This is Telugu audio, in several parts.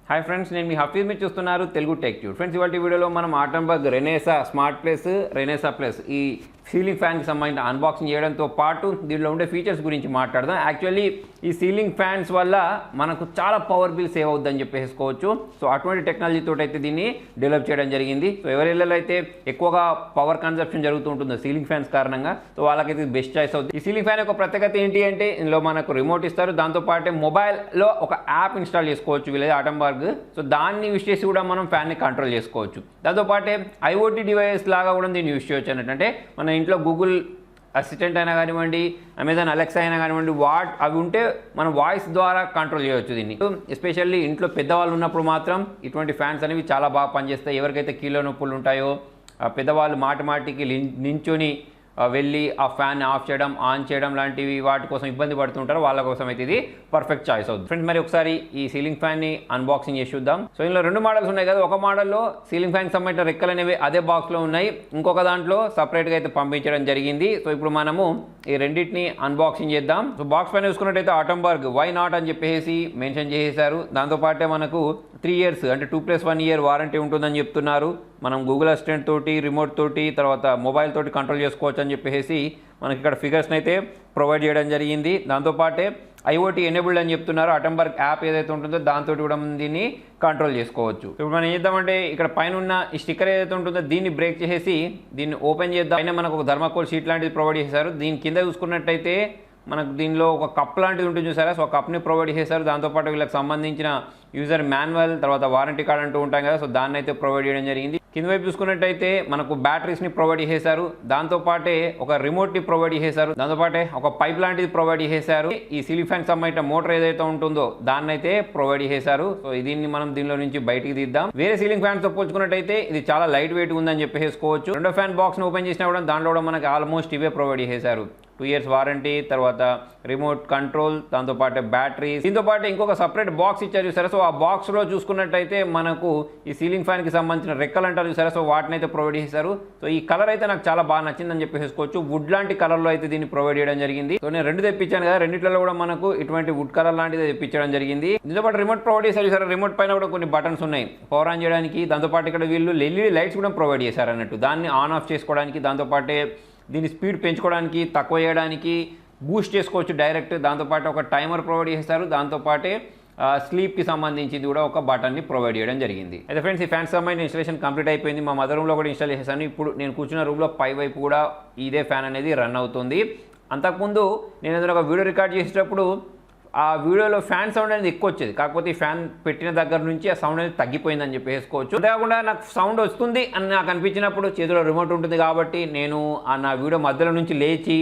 హాయ్ ఫ్రెండ్స్, నేను మీ హఫీజ్ మీరు చూస్తున్నారు తెలుగు టెక్ ట్యూబ్. ఫ్రెండ్స్, ఇవాళ వీడియోలో మనం ఆటంబర్గ్ రెనేసా స్మార్ట్ ప్లస్ రెనేసా ప్లస్ ఈ సీలింగ్ ఫ్యాన్కి సంబంధించిన అన్బాక్సింగ్ చేయడంతో పాటు దీనిలో ఉండే ఫీచర్స్ గురించి మాట్లాడదాం. యాక్చువల్లీ ఈ సీలింగ్ ఫ్యాన్స్ వల్ల మనకు చాలా పవర్ బిల్ సేవ్ అవుద్దని చెప్పేసుకోవచ్చు. సో అటువంటి టెక్నాలజీతో అయితే దీన్ని డెవలప్ చేయడం జరిగింది. సో ఎవరిలో అయితే ఎక్కువగా పవర్ కన్సప్షన్ జరుగుతూ ఉంటుందో సీలింగ్ ఫ్యాన్స్ కారణంగా, సో వాళ్ళకైతే బెస్ట్ చాయిస్ అవుతుంది. ఈ సీలింగ్ ఫ్యాన్ యొక్క ప్రత్యేకత ఏంటి అంటే ఇందులో మనకు రిమోట్ ఇస్తారు, దాంతోపాటు మొబైల్లో ఒక యాప్ ఇన్స్టాల్ చేసుకోవచ్చు వీళ్ళది ఆటంబర్గ్. సో దాన్ని యూస్ చేసి కూడా మనం ఫ్యాన్ని కంట్రోల్ చేసుకోవచ్చు. దాంతోపాటే ఐఓటీ డివైస్ లాగా కూడా దీన్ని యూస్ చేయొచ్చు అన్నట్టు. మన ఇంట్లో గూగుల్ అసిస్టెంట్ అయినా కానివ్వండి, అమెజాన్ అలెక్సా అయినా కానివ్వండి, అవి ఉంటే మనం వాయిస్ ద్వారా కంట్రోల్ చేయవచ్చు దీన్ని. ఎస్పెషల్లీ ఇంట్లో పెద్దవాళ్ళు ఉన్నప్పుడు మాత్రం ఇటువంటి ఫ్యాన్స్ అనేవి చాలా బాగా పనిచేస్తాయి. ఎవరికైతే కీళ్ళ నొప్పులు ఉంటాయో పెద్దవాళ్ళు మాటికి నించొని వెళ్ళి ఆ ఫ్యాన్ ఆఫ్ చేయడం ఆన్ చేయడం లాంటివి వాటి కోసం ఇబ్బంది పడుతుంటారు, వాళ్ళ కోసం అయితే ఇది పర్ఫెక్ట్ చాయిస్ అవుతుంది. ఫ్రెండ్స్, మరి ఒకసారి ఈ సీలింగ్ ఫ్యాన్ని అన్బాక్సింగ్ చేసి చూద్దాం. సో ఇందులో రెండు మోడల్స్ ఉన్నాయి కదా. ఒక మోడల్లో సీలింగ్ ఫ్యాన్కి సంబంధించిన రెక్కలు అనేవి అదే బాక్స్లో ఉన్నాయి, ఇంకొక దాంట్లో సపరేట్గా అయితే పంపించడం జరిగింది. సో ఇప్పుడు మనము ఈ రెండింటిని అన్బాక్సింగ్ చేద్దాం. సో బాక్స్ పైన చూసుకున్నట్టయితే ఆటంబర్గ్ వై నాట్ అని చెప్పేసి మెన్షన్ చేసేసారు. దాంతోపాటే మనకు 3 years అంటే 2+1 year వారంటీ ఉంటుందని చెప్తున్నారు. మనం గూగుల్ అసిస్టెంట్ తోటి, రిమోట్ తోటి, తర్వాత మొబైల్ తోటి కంట్రోల్ చేసుకోవచ్చు అని చెప్పేసి మనకి ఇక్కడ ఫిగర్స్ని అయితే ప్రొవైడ్ చేయడం జరిగింది. దాంతోపాటే ఐఓటీ ఎనేబుల్డ్ అని చెప్తున్నారు. అటంబర్గ్ యాప్ ఏదైతే ఉంటుందో దాంతో కూడా దీన్ని కంట్రోల్ చేసుకోవచ్చు. ఇప్పుడు మనం ఏం చేద్దామంటే ఇక్కడ పైన ఉన్న ఈ స్టిక్కర్ ఏదైతే ఉంటుందో దీన్ని బ్రేక్ చేసేసి దీన్ని ఓపెన్ చేద్దాం. పైన మనకు ఒక థర్మాకోల్ షీట్ లాంటిది ప్రొవైడ్ చేశారు. దీని కింద చూసుకున్నట్టయితే మనకు దీనిలో ఒక కప్ లాంటిది ఉంటుంది చూసారా. సో ఆ కప్ని ప్రొవైడ్ చేశారు. దాంతోపాటు వీళ్ళకి సంబంధించిన యూజర్ మాన్యువల్, తర్వాత వారంటీ కార్డ్ అంటూ ఉంటాం కదా, సో దాన్ని అయితే ప్రొవైడ్ చేయడం జరిగింది. కింద వైపు చూసుకున్నట్టయితే మనకు బ్యాటరీస్ని ప్రొవైడ్ చేశారు. దాంతోపాటే ఒక రిమోట్ని ప్రొవైడ్ చేశారు. దాంతోపాటే ఒక పైప్ లాంటిది ప్రొవైడ్ చేశారు. ఈ సీలింగ్ ఫ్యాన్ సంబంధించిన మోటార్ ఏదైతే ఉంటుందో దాన్ని అయితే ప్రొవైడ్ చేశారు. సో దీన్ని మనం దీనిలో నుంచి బయటికి తీద్దాం. వేరే సీలింగ్ ఫ్యాన్స్ తో పోల్చుకున్నట్టయితే ఇది చాలా లైట్ వెయిట్ ఉందని చెప్పేసుకోవచ్చు. రెండో ఫ్యాన్ బాక్స్ ని ఓపెన్ చేసినా కూడా దాంట్లో కూడా మనకి ఆల్మోస్ట్ ఇవే ప్రొవైడ్ చేశారు. 2 years వారంటీ, తర్వాత రిమోట్ కంట్రోల్, దాంతోపాటు బ్యాటరీస్, దీంతోపాటు ఇంకొక సపరేట్ బాక్స్ ఇచ్చారు చూసారా. సో ఆ బాక్స్లో చూసుకున్నట్టయితే మనకు ఈ సీలింగ్ ఫ్యాన్కి సంబంధించిన రెక్కలు అంటారు చూసారా, సో వాటిని అయితే ప్రొవైడ్ చేశారు. సో ఈ కలర్ అయితే నాకు చాలా బాగా నచ్చిందని చెప్పేసుకోవచ్చు. వుడ్ లాంటి కలర్లో అయితే దీన్ని ప్రొవైడ్ చేయడం జరిగింది. సో నేను 2 తెప్పించాను కదా, రెండిట్లలో కూడా మనకు ఇటువంటి వుడ్ కలర్ లాంటిది తెప్పించడం జరిగింది. దీంతోపాటు రిమోట్ ప్రొవైడ్ చేశారు చూసారా. రిమోట్ పైన కూడా కొన్ని బటన్స్ ఉన్నాయి పవర్ ఆన్ చేయడానికి. దాంతోపాటు ఇక్కడ వీళ్ళు ఎల్ఈడి లైట్స్ కూడా ప్రొవైడ్ చేశారు అన్నట్టు, దాన్ని ఆన్ ఆఫ్ చేసుకోవడానికి. దాంతోపాటే దీని స్పీడ్ పెంచుకోవడానికి, తక్కువ చేయడానికి, బూస్ట్ చేసుకోవచ్చు డైరెక్ట్. దాంతోపాటు ఒక టైమర్ ప్రొవైడ్ చేస్తారు. దాంతోపాటే స్లీప్కి సంబంధించింది కూడా ఒక బటన్ని ప్రొవైడ్ చేయడం జరిగింది. అయితే ఫ్రెండ్స్, ఈ ఫ్యాన్స్ సంబంధించిన ఇన్స్టాలేషన్ కంప్లీట్ అయిపోయింది. మా మదర్ రూమ్లో కూడా ఇన్స్టాల్ చేశాను. ఇప్పుడు నేను కూర్చున్న రూమ్లో పై వైపు కూడా ఇదే ఫ్యాన్ అనేది రన్ అవుతుంది. అంతకుముందు నేను ఏదైనా ఒక వీడియో రికార్డ్ చేసేటప్పుడు ఆ వీడియోలో ఫ్యాన్ సౌండ్ అనేది ఎక్కువ వచ్చేది, కాకపోతే ఈ ఫ్యాన్ పెట్టిన దగ్గర నుంచి ఆ సౌండ్ అనేది తగ్గిపోయిందని చెప్పేసుకోవచ్చు. అంతేకాకుండా నాకు సౌండ్ వస్తుంది అని నాకు అనిపించినప్పుడు చేతిలో రిమోట్ ఉంటుంది కాబట్టి నేను నా వీడియో మధ్యలో నుంచి లేచి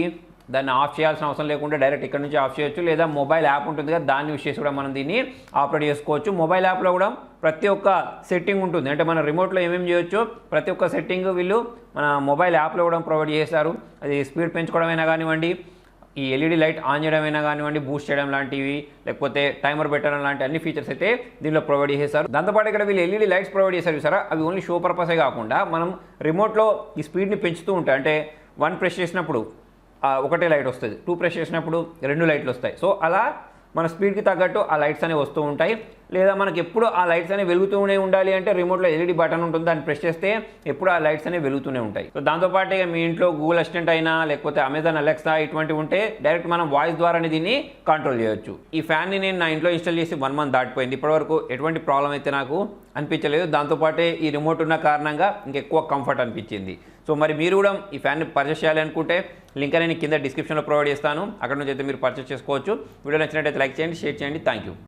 దాన్ని ఆఫ్ చేయాల్సిన అవసరం లేకుండా డైరెక్ట్ ఇక్కడ నుంచి ఆఫ్ చేయొచ్చు. లేదా మొబైల్ యాప్ ఉంటుంది కదా, దాన్ని యూస్ చేసి కూడా మనం దీన్ని ఆపరేట్ చేసుకోవచ్చు. మొబైల్ యాప్లో కూడా ప్రతి ఒక్క సెట్టింగ్ ఉంటుంది. అంటే మన రిమోట్లో ఏమేమి చేయొచ్చు ప్రతి ఒక్క సెట్టింగ్ వీళ్ళు మన మొబైల్ యాప్లో కూడా ప్రొవైడ్ చేశారు. అది స్పీడ్ పెంచుకోవడమైనా కానివ్వండి, ఈ ఎల్ఈడి లైట్ ఆన్ చేయడమైనా కానివ్వండి, బూస్ట్ చేయడం లాంటివి, లేకపోతే టైమర్ పెట్టడం లాంటి అన్ని ఫీచర్స్ అయితే దీనిలో ప్రొవైడ్ చేశారు. దాంతోపాటు ఇక్కడ వీళ్ళు ఎల్ఈడి లైట్స్ ప్రొవైడ్ చేశారు చూసారా, అవి ఓన్లీ షో పర్పసే కాకుండా మనం రిమోట్లో ఈ స్పీడ్ని పెంచుతూ ఉంటాయి. అంటే 1 ప్రెస్ చేసినప్పుడు ఒకటే లైట్ వస్తుంది, 2 ప్రెస్ చేసినప్పుడు 2 లైట్లు వస్తాయి. సో అలా మన స్పీడ్కి తగ్గట్టు ఆ లైట్స్ అనేవి వస్తూ ఉంటాయి. లేదా మనకి ఎప్పుడు ఆ లైట్స్ అనేవి వెలుగుతూనే ఉండాలి అంటే రిమోట్లో ఎల్ఈడి బటన్ ఉంటుంది, దాన్ని ప్రెస్ చేస్తే ఎప్పుడు ఆ లైట్స్ అనేవి వెలుగుతూనే ఉంటాయి. సో దాంతోపాటు మీ ఇంట్లో గూగుల్ అసిస్టెంట్ అయినా, లేకపోతే అమెజాన్ అలెక్సా ఇటువంటివి ఉంటే డైరెక్ట్ మనం వాయిస్ ద్వారానే దీన్ని కంట్రోల్ చేయొచ్చు. ఈ ఫ్యాన్ని నేను నా ఇంట్లో ఇన్స్టాల్ చేసి 1 month దాటిపోయింది. ఇప్పటివరకు ఎటువంటి ప్రాబ్లం అయితే నాకు అనిపించలేదు. దాంతోపాటే ఈ రిమోట్ ఉన్న కారణంగా ఇంకెక్కువ కంఫర్ట్ అనిపించింది. సో మరి మీరు కూడా ఈ ఫ్యాన్ని పర్చేస్ చేయాలి అనుకుంటే లింక్ అనేది కింద డిస్క్రిప్షన్లో ప్రొవైడ్ చేస్తాను, అక్కడ నుంచి అయితే మీరు పర్చేస్ చేసుకోవచ్చు. వీడియో నచ్చినట్టయితే లైక్ చేయండి, షేర్ చేయండి. Thank you.